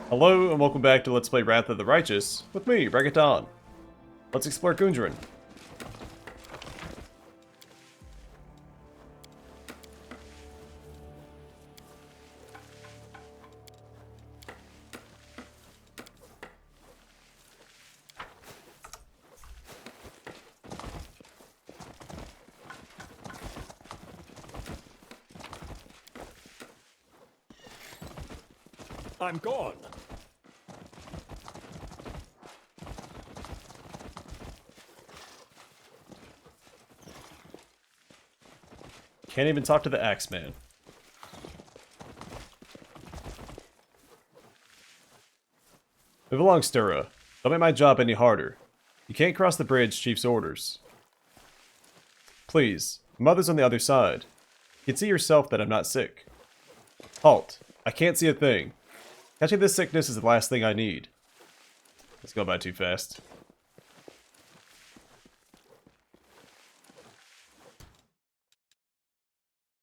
Hello and welcome back to Let's Play Wrath of the Righteous with me, Reggaeton. Let's explore Gundrun. I'm gone. Can't even talk to the Axeman. Move along, Stura. Don't make my job any harder. You can't cross the bridge, Chief's orders. Please, Mother's on the other side. You can see yourself that I'm not sick. Halt. I can't see a thing. Catching this sickness is the last thing I need. Let's go by too fast.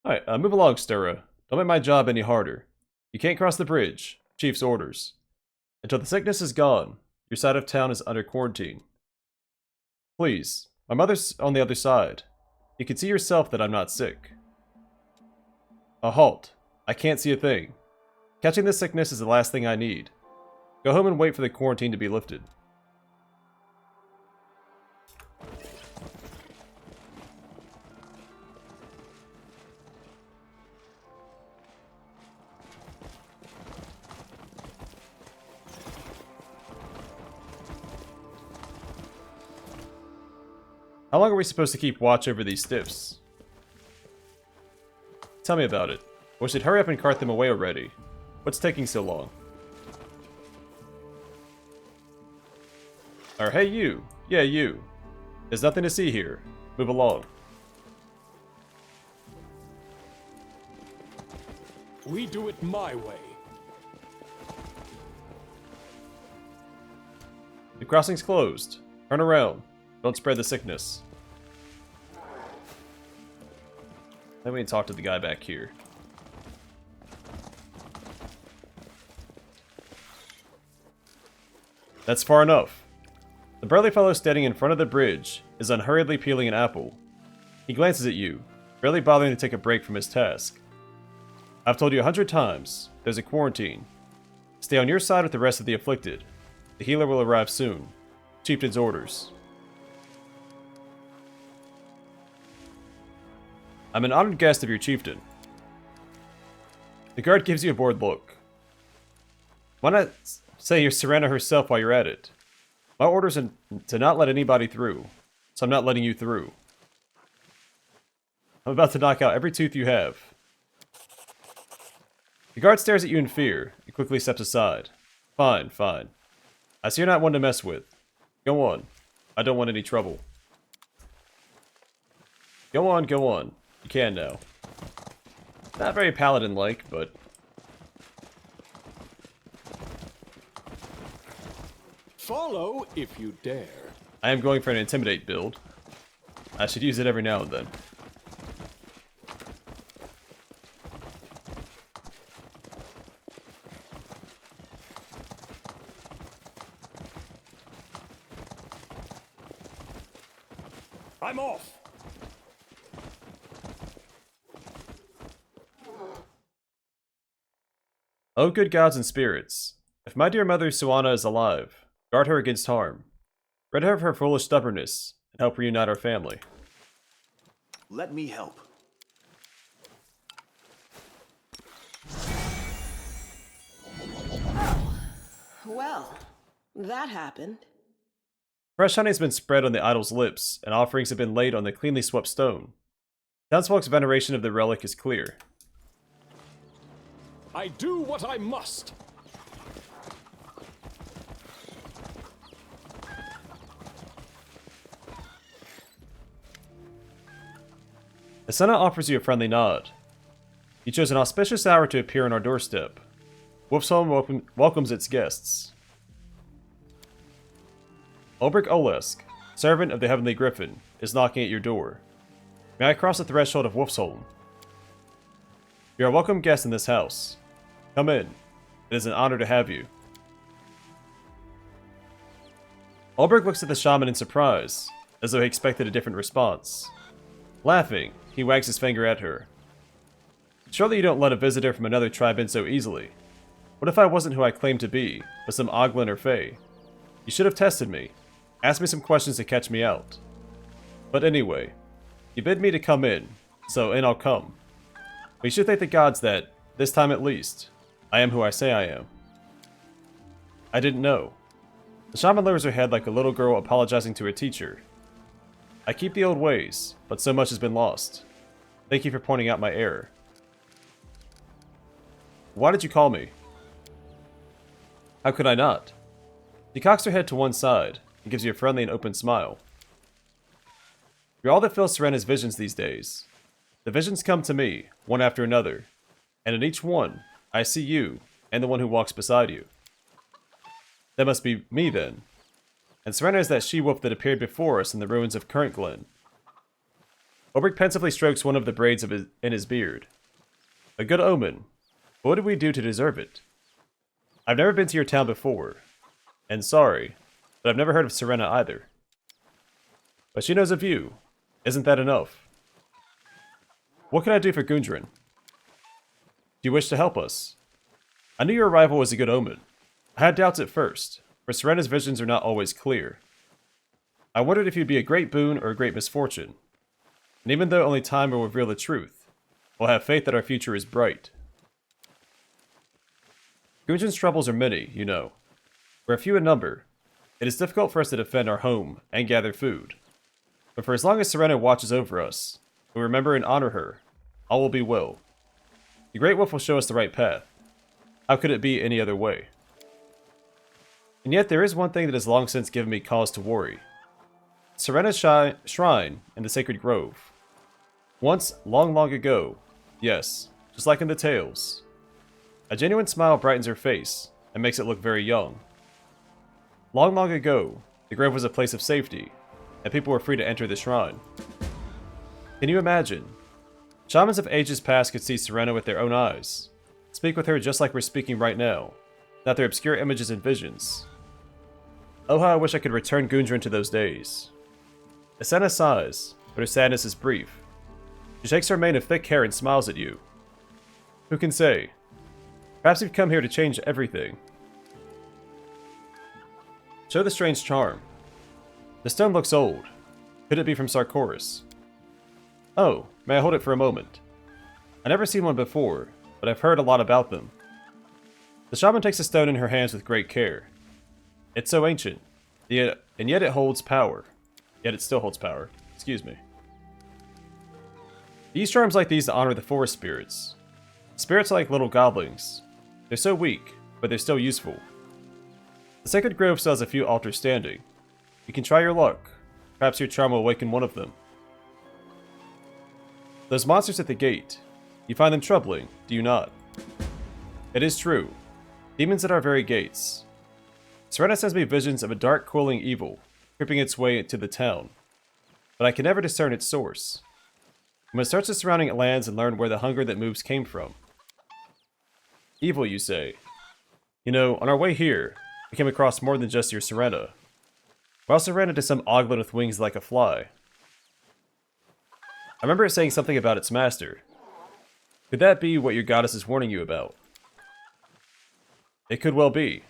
Alright, move along, Stura. Don't make my job any harder. You can't cross the bridge. Chief's orders. Until the sickness is gone, your side of town is under quarantine. Please, my mother's on the other side. You can see yourself that I'm not sick. A halt. I can't see a thing. Catching this sickness is the last thing I need. Go home and wait for the quarantine to be lifted. How long are we supposed to keep watch over these stiffs? Tell me about it. We should hurry up and cart them away already. What's taking so long? Or hey you! Yeah, you! There's nothing to see here. Move along. We do it my way. The crossing's closed. Turn around. Don't spread the sickness. Let me talk to the guy back here. That's far enough. The burly fellow standing in front of the bridge is unhurriedly peeling an apple. He glances at you, barely bothering to take a break from his task. I've told you 100 times, there's a quarantine. Stay on your side with the rest of the afflicted. The healer will arrive soon. Chieftain's orders. I'm an honored guest of your chieftain. The guard gives you a bored look. Why not say you surrender herself while you're at it? My orders are to not let anybody through, so I'm not letting you through. I'm about to knock out every tooth you have. The guard stares at you in fear and quickly steps aside. Fine, fine. I see you're not one to mess with. Go on. I don't want any trouble. Go on, go on. You can now. Not very paladin-like, but... Follow if you dare. I am going for an intimidate build. I should use it every now and then. I'm off. Oh, good gods and spirits. If my dear mother Ysenna is alive, guard her against harm. Rid her of her foolish stubbornness, and help reunite our family. Let me help. Well, that happened. Fresh honey has been spread on the idol's lips, and offerings have been laid on the cleanly swept stone. Townsfolk's veneration of the relic is clear. I do what I must. Ysenna offers you a friendly nod. You chose an auspicious hour to appear on our doorstep. Wolfsholm welcomes its guests. Ulbrich Olesk, servant of the Heavenly Griffin, is knocking at your door. May I cross the threshold of Wolfsholm? You are a welcome guest in this house. Come in. It is an honor to have you. Ulberg looks at the shaman in surprise, as though he expected a different response. Laughing, he wags his finger at her. Surely you don't let a visitor from another tribe in so easily. What if I wasn't who I claimed to be, but some Oglin or Fae? You should have tested me. Asked me some questions to catch me out. But anyway, you bid me to come in, so in I'll come. But you should thank the gods that, this time at least, I am who I say I am. I didn't know. The shaman lowers her head like a little girl apologizing to her teacher. I keep the old ways, but so much has been lost. Thank you for pointing out my error. Why did you call me? How could I not? She cocks her head to one side and gives you a friendly and open smile. You're all that fills Serena's visions these days. The visions come to me, one after another, and in each one, I see you and the one who walks beside you. That must be me then. And Serena is that she-wolf that appeared before us in the ruins of Current Glen. Ulberg pensively strokes one of the braids in his beard. A good omen. But what did we do to deserve it? I've never been to your town before. And sorry, but I've never heard of Serena either. But she knows of you. Isn't that enough? What can I do for Gundrun? Do you wish to help us? I knew your arrival was a good omen. I had doubts at first, for Serena's visions are not always clear. I wondered if you'd be a great boon or a great misfortune. And even though only time will reveal the truth, we'll have faith that our future is bright. Gundrun's troubles are many, you know. We're few in number. It is difficult for us to defend our home and gather food. But for as long as Serena watches over us, we remember and honor her, all will be well. The Great Wolf will show us the right path. How could it be any other way? And yet there is one thing that has long since given me cause to worry. Serena's shrine in the sacred grove. Once, long, long ago, yes, just like in the tales, a genuine smile brightens her face and makes it look very young. Long, long ago, the grove was a place of safety, and people were free to enter the shrine. Can you imagine? Shamans of ages past could see Serena with their own eyes, speak with her just like we're speaking right now, not their obscure images and visions. Oh, how I wish I could return Gundrun to those days. Ysenna sighs, but her sadness is brief. She shakes her mane of thick hair and smiles at you. Who can say? Perhaps you've come here to change everything. Show the strange charm. The stone looks old. Could it be from Sarkoris? Oh, may I hold it for a moment? I've never seen one before, but I've heard a lot about them. The shaman takes the stone in her hands with great care. It's so ancient, and yet it holds power. Yet it still holds power. Excuse me. These charms like these honor the forest spirits. Spirits are like little goblins. They're so weak, but they're still useful. The Sacred Grove still has a few altars standing. You can try your luck. Perhaps your charm will awaken one of them. Those monsters at the gate. You find them troubling, do you not? It is true. Demons at our very gates. Serena sends me visions of a dark, coiling evil, creeping its way into the town. But I can never discern its source. I must search the surrounding lands and learn where the hunger that moves came from. Evil, you say? You know, on our way here, we came across more than just your Serena. We also ran into some Oglin with wings like a fly. I remember it saying something about its master. Could that be what your goddess is warning you about? It could well be.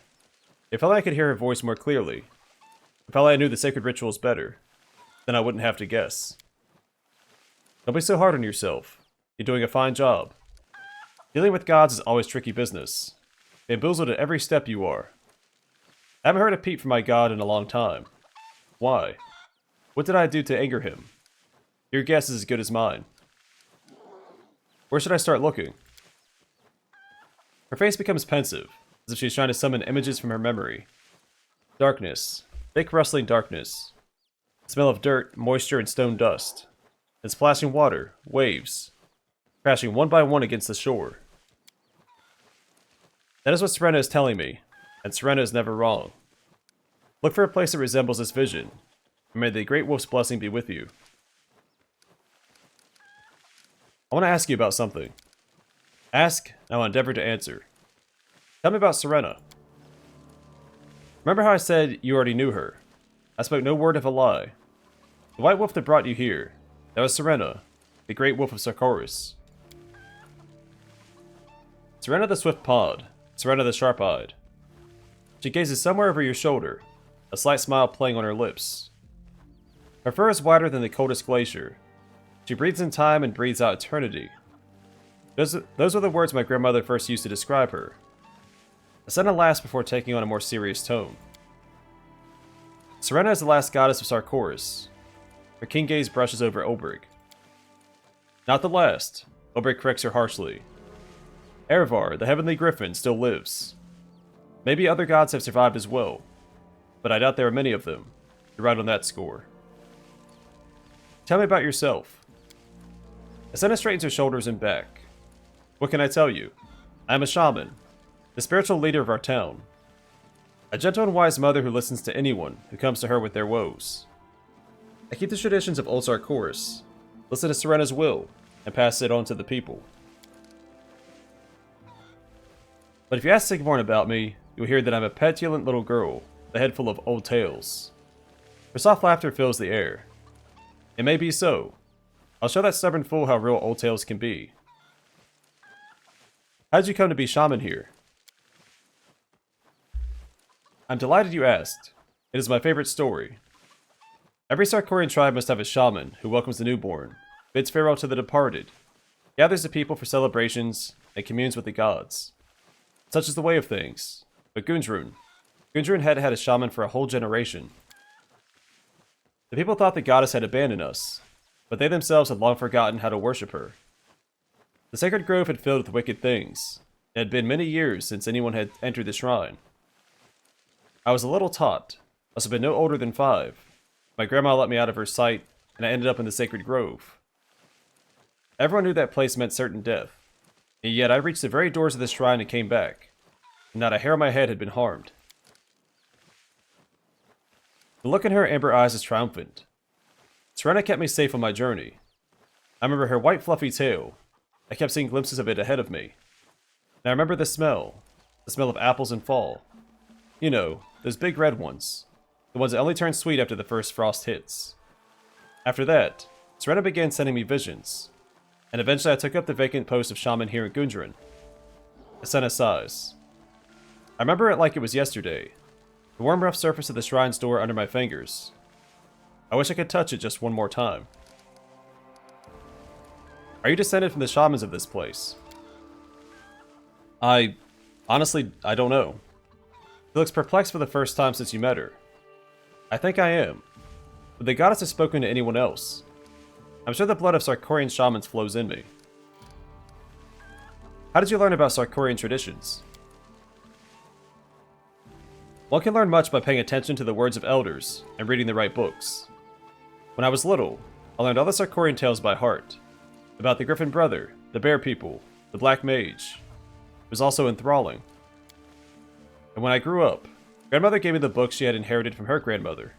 If only I could hear her voice more clearly. If only I knew the sacred rituals better. Then I wouldn't have to guess. Don't be so hard on yourself. You're doing a fine job. Dealing with gods is always tricky business. Bamboozled at every step you are. I haven't heard a peep from my god in a long time. Why? What did I do to anger him? Your guess is as good as mine. Where should I start looking? Her face becomes pensive, as if she's trying to summon images from her memory. Darkness. Thick rustling darkness. Smell of dirt, moisture, and stone dust. And splashing water, waves, crashing one by one against the shore. That is what Serena is telling me, and Serena is never wrong. Look for a place that resembles this vision, and may the Great Wolf's blessing be with you. I want to ask you about something. Ask, and I'll endeavor to answer. Tell me about Serena. Remember how I said you already knew her? I spoke no word of a lie. The white wolf that brought you here, that was Ysenna, the great wolf of Sarkoris. Ysenna the swift-pawed, Ysenna the sharp-eyed. She gazes somewhere over your shoulder, a slight smile playing on her lips. Her fur is wider than the coldest glacier. She breathes in time and breathes out eternity. Those were the words my grandmother first used to describe her. Ysenna laughs before taking on a more serious tone. Ysenna is the last goddess of Sarkoris. Her keen gaze brushes over Obrig. Not the last, Obrig corrects her harshly. Erevar, the heavenly griffin, still lives. Maybe other gods have survived as well, but I doubt there are many of them. You're right on that score. Tell me about yourself. Ysenna straightens her shoulders and back. What can I tell you? I am a shaman, the spiritual leader of our town. A gentle and wise mother who listens to anyone who comes to her with their woes. I keep the traditions of old Sarkoris, listen to Ysenna's will, and pass it on to the people. But if you ask Sigvorn about me, you'll hear that I'm a petulant little girl, with a head full of old tales. Her soft laughter fills the air. It may be so. I'll show that stubborn fool how real old tales can be. How did you come to be shaman here? I'm delighted you asked. It is my favorite story. Every Sarkorian tribe must have a shaman who welcomes the newborn, bids farewell to the departed, gathers the people for celebrations, and communes with the gods. Such is the way of things. But Gundrun had had a shaman for a whole generation. The people thought the goddess had abandoned us, but they themselves had long forgotten how to worship her. The sacred grove had filled with wicked things. It had been many years since anyone had entered the shrine. I was a little tot, must have been no older than 5. My grandma let me out of her sight, and I ended up in the sacred grove. Everyone knew that place meant certain death, and yet I reached the very doors of the shrine and came back, and not a hair on my head had been harmed. The look in her amber eyes is triumphant. Ysenna kept me safe on my journey. I remember her white fluffy tail. I kept seeing glimpses of it ahead of me. And I remember the smell of apples in fall. You know, those big red ones. The ones that only turn sweet after the first frost hits. After that, Ysenna began sending me visions, and eventually I took up the vacant post of shaman here in Gundrun. Ysenna sighs. I remember it like it was yesterday. The warm rough surface of the shrine's door under my fingers. I wish I could touch it just one more time. Are you descended from the shamans of this place? Honestly, I don't know. She looks perplexed for the first time since you met her. I think I am, but the goddess has spoken to anyone else. I'm sure the blood of Sarkorian shamans flows in me. How did you learn about Sarkorian traditions? One can learn much by paying attention to the words of elders and reading the right books. When I was little, I learned all the Sarkorian tales by heart. About the Griffin Brother, the Bear People, the Black Mage. It was also enthralling. And when I grew up, Grandmother gave me the books she had inherited from her grandmother.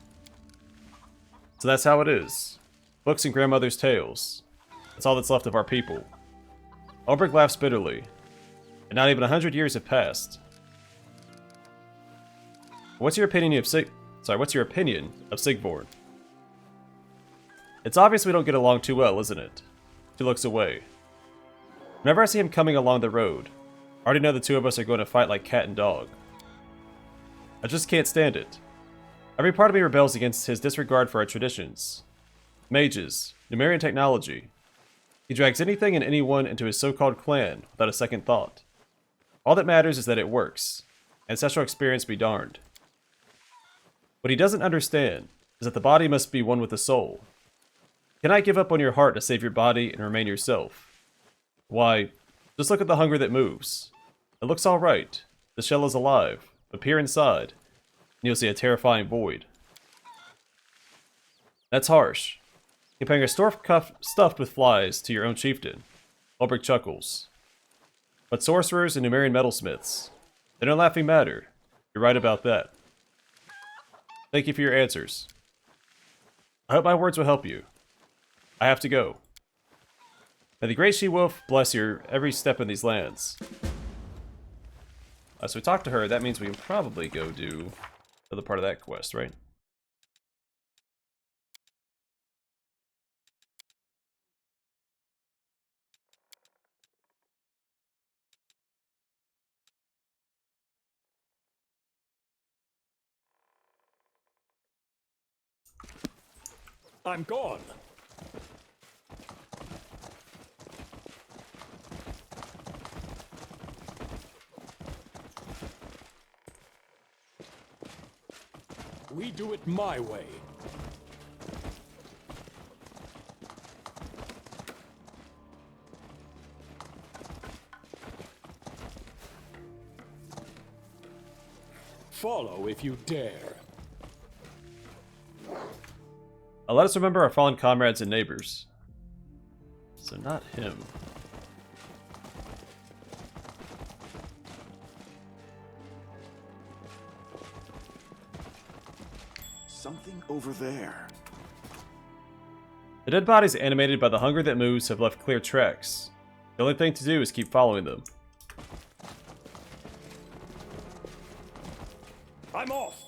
So that's how it is. Books and grandmother's tales. That's all that's left of our people. Ulbrich laughs bitterly. And not even 100 years have passed. What's your opinion of Sigvorn? It's obvious we don't get along too well, isn't it? She looks away. Whenever I see him coming along the road, I already know the two of us are going to fight like cat and dog. I just can't stand it. Every part of me rebels against his disregard for our traditions. Mages, Numerian technology. He drags anything and anyone into his so-called clan without a second thought. All that matters is that it works. Ancestral experience be darned. What he doesn't understand is that the body must be one with the soul. You cannot give up on your heart to save your body and remain yourself. Why, just look at the hunger that moves. It looks alright. The shell is alive, but peer inside, and you'll see a terrifying void. That's harsh. Comparing a stork stuffed with flies to your own chieftain. Ulbrich chuckles. But sorcerers and Numerian metalsmiths, they don't laughing matter. You're right about that. Thank you for your answers. I hope my words will help you. I have to go. May the great she-wolf bless your every step in these lands. So we talked to her, that means we can probably go do the other part of that quest, right? I'm gone. We do it my way. Follow if you dare. Let us remember our fallen comrades and neighbors. So not him. Something over there. The dead bodies animated by the hunger that moves have left clear tracks. The only thing to do is keep following them. I'm off.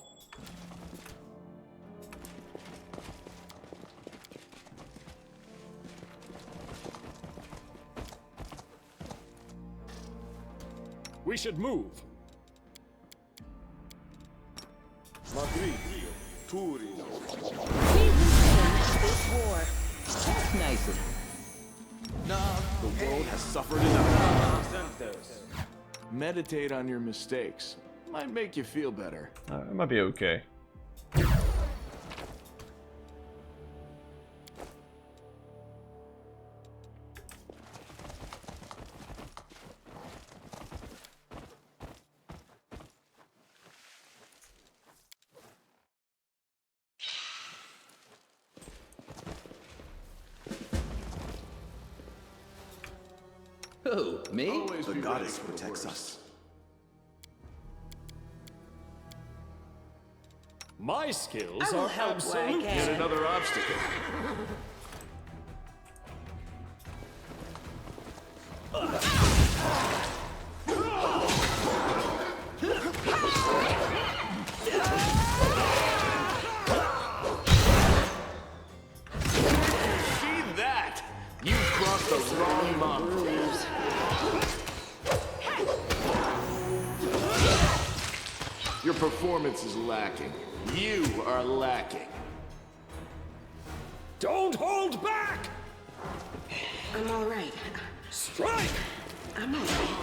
We should move. This war. Nicely. The world has suffered enough. Meditate on your mistakes. Might make you feel better. It might be okay. Who, me? The goddess protects us. My skills I will are help where I absolute. can. Another obstacle. See that? You crossed the wrong mountain. Your performance is lacking. You are lacking. Don't hold back! I'm all right. Strike! I'm all right.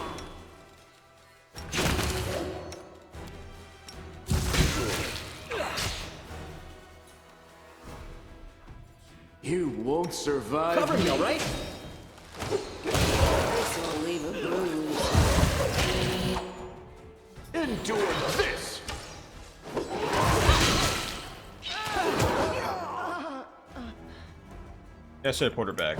You won't survive. Cover me, all right? This will leave a bruise. Endure this. I should have put her back.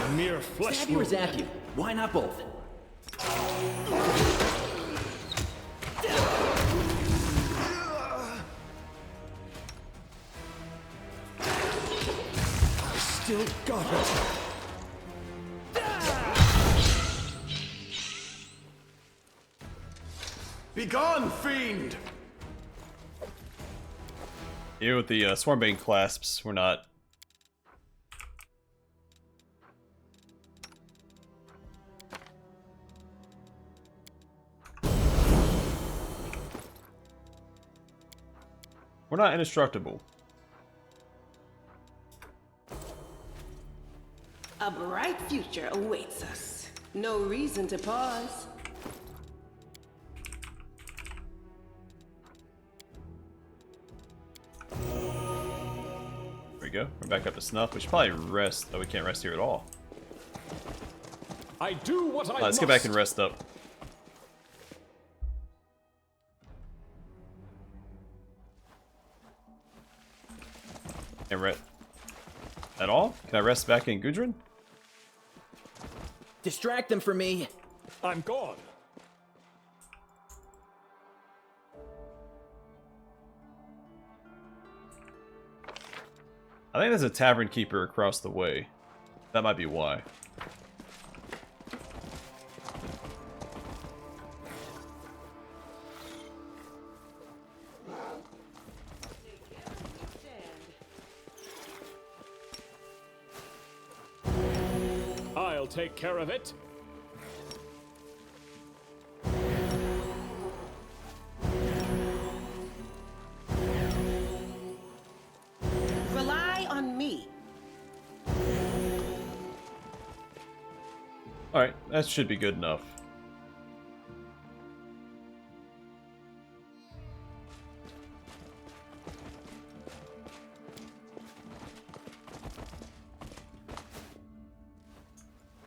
A mere flesh Stab you or wound. zap you? Why not both? Still got it. Begone, fiend! You with the Swarmbane clasps, we're not. We're not indestructible. A bright future awaits us. No reason to pause. There we go. We're back up to snuff. We should probably rest, though we can't rest here at all. I do what I Let's must. get back and rest up. Can't rest at all? Can I rest back in Gundrun? Distract them for me. I'm gone. I think there's a tavern keeper across the way. That might be why. I'll take care of it. Alright, that should be good enough.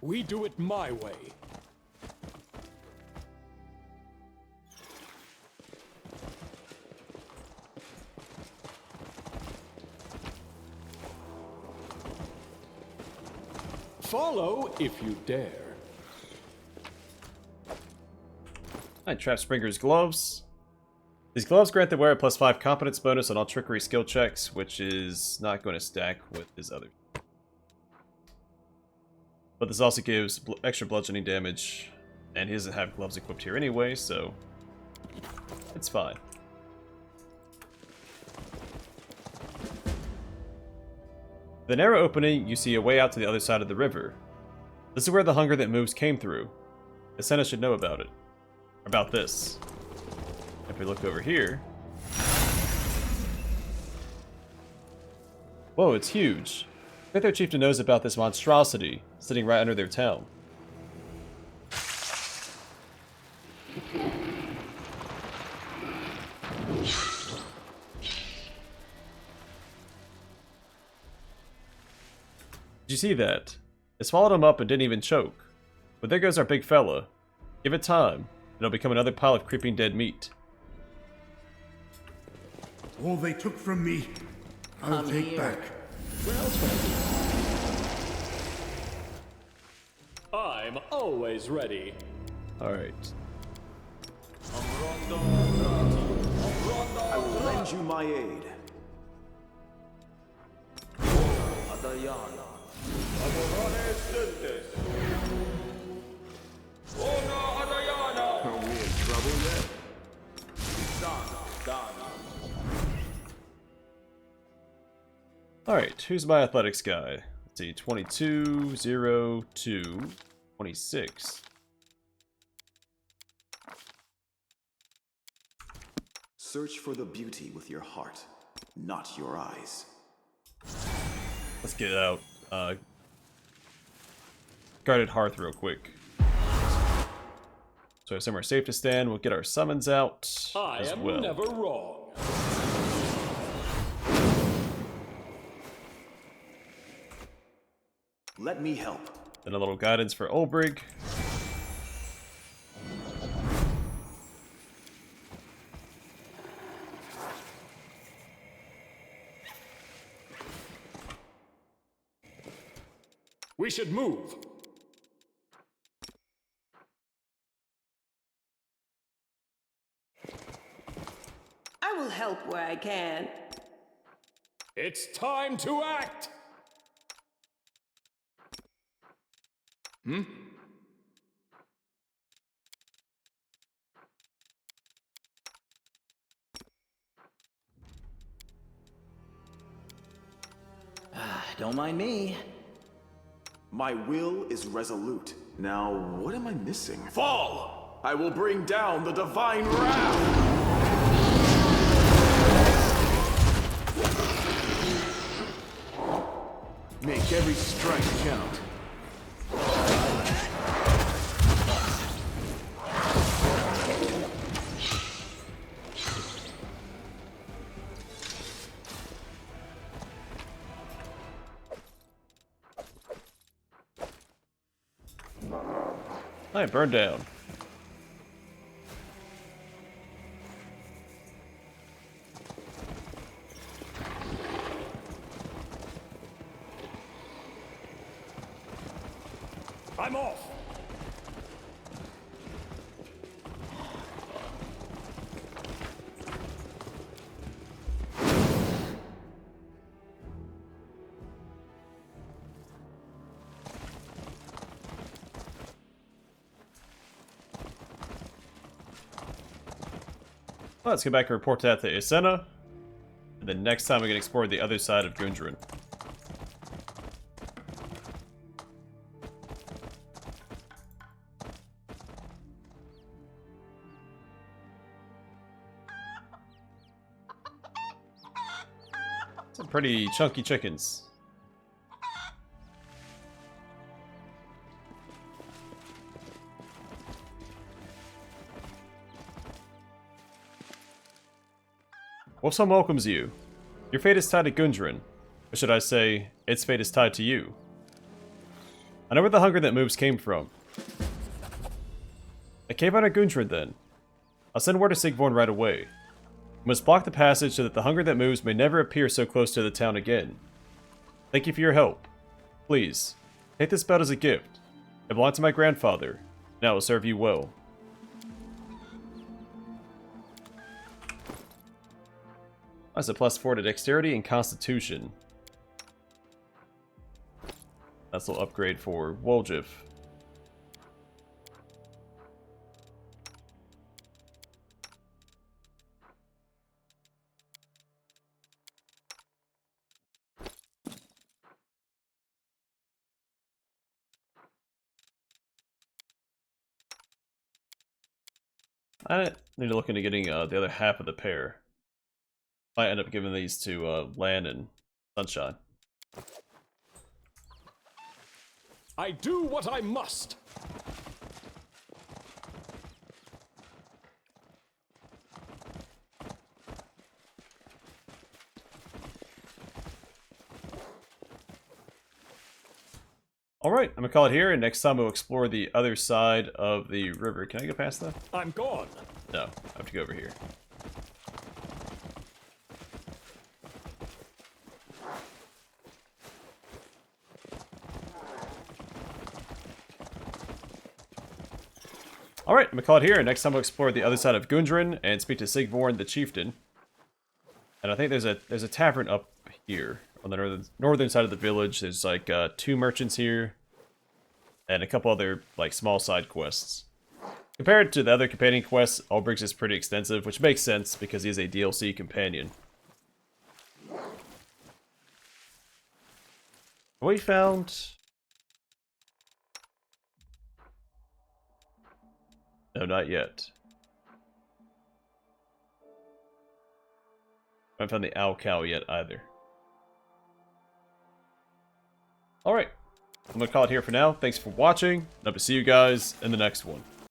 We do it my way. Follow if you dare. Alright, Trap Springer's gloves. These gloves grant the wearer +5 competence bonus on all trickery skill checks, which is not going to stack with his other. But this also gives extra bludgeoning damage, and he doesn't have gloves equipped here anyway, so it's fine. With the narrow opening, you see a way out to the other side of the river. This is where the hunger that moves came through. Ysenna should know about it. About this. If we look over here... Whoa, it's huge. I think their chieftain knows about this monstrosity sitting right under their town. Did you see that? It swallowed him up and didn't even choke. But there goes our big fella. Give it time, and it'll become another pile of creeping dead meat. All they took from me, I'll Come take here. back. I'm always ready. Alright. I will lend you my aid. Are we in trouble yet? Alright, who's my athletics guy? Let's see, 22, 0, 2, 26. Search for the beauty with your heart, not your eyes. Let's get out. Guarded hearth real quick. So somewhere safe to stand. We'll get our summons out I as am well. never wrong. Let me help. Then a little guidance for Olbrig. We should move. I will help where I can. It's time to act. Don't mind me. My will is resolute. Now, what am I missing? Fall! I will bring down the divine wrath! Make every strike count. Alright, burn down. I'm off. Let's go back and report that to Ysenna. And then next time we can explore the other side of Gundrun. Some pretty chunky chickens. Wolfsong welcomes you. Your fate is tied to Gundrun. Or should I say, its fate is tied to you. I know where the hunger that moves came from. A cave under Gundrun, then. I'll send word to Sigvorn right away. We must block the passage so that the hunger that moves may never appear so close to the town again. Thank you for your help. Please, take this belt as a gift. It belonged to my grandfather. Now it will serve you well. That's a +4 to dexterity and constitution. That's a little upgrade for Woljif. I need to look into getting the other half of the pair. Might end up giving these to Lan and Sunshine. I do what I must. Alright, I'm gonna call it here, and next time we'll explore the other side of the river. Can I go past that? I'm gone. No, I have to go over here. Alright, I'm gonna call it here, and next time we'll explore the other side of Gundrun and speak to Sigvorn the chieftain. And I think there's a tavern up here on the northern side of the village. There's like 2 merchants here and a couple other like small side quests. Compared to the other companion quests, Ulbricht's is pretty extensive, which makes sense because he is a DLC companion. We found... No, not yet. I haven't found the owl cow yet either. Alright, I'm gonna call it here for now. Thanks for watching, and hope to see you guys in the next one.